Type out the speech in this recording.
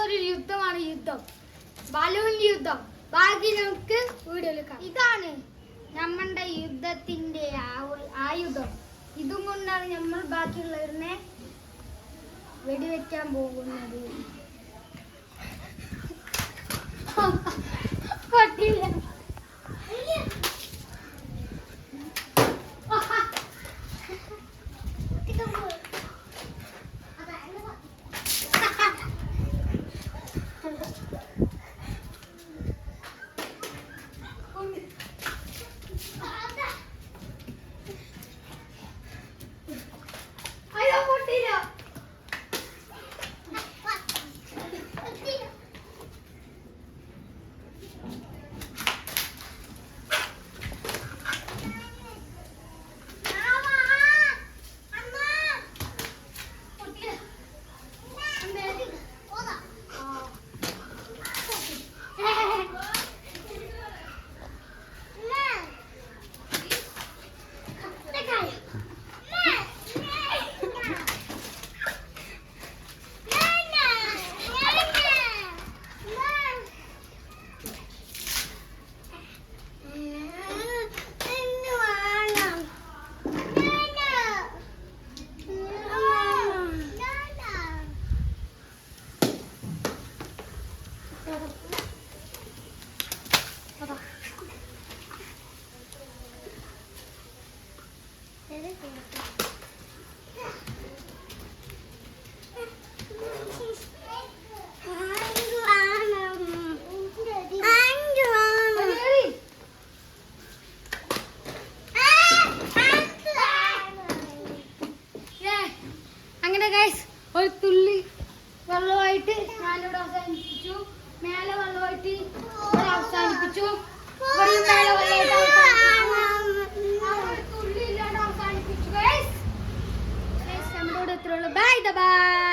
ഒരു യുദ്ധമാണ്, യുദ്ധം, ബലൂൺ യുദ്ധം. ബാക്കി നമുക്ക് വീഡിയോയിൽ കാണാം. ഇതാണ് നമ്മളുടെ യുദ്ധത്തിന്റെ ആയുധം. ഇതും കൊണ്ടാണ് നമ്മൾ ബാക്കിയുള്ളവരിനെ വെടിവെക്കാൻ പോകുന്നത്. കൊട്ടില്ല. അങ്ങനെ ഗൈസ്, ഒരു തുള്ളി വെള്ളമായിട്ട് ഞാനിവിടെ അവസാനിപ്പിച്ചു. മേലെ വെള്ളമായിട്ട് ഇവിടെ അവസാനിപ്പിച്ചു. മേലെ വെള്ളമായിട്ട് തുള്ളി ഇല്ലാണ്ട് അവസാനിപ്പിച്ചു ഗൈസ്. നമ്മളോട് എത്രയുള്ളൂ. Bye bye.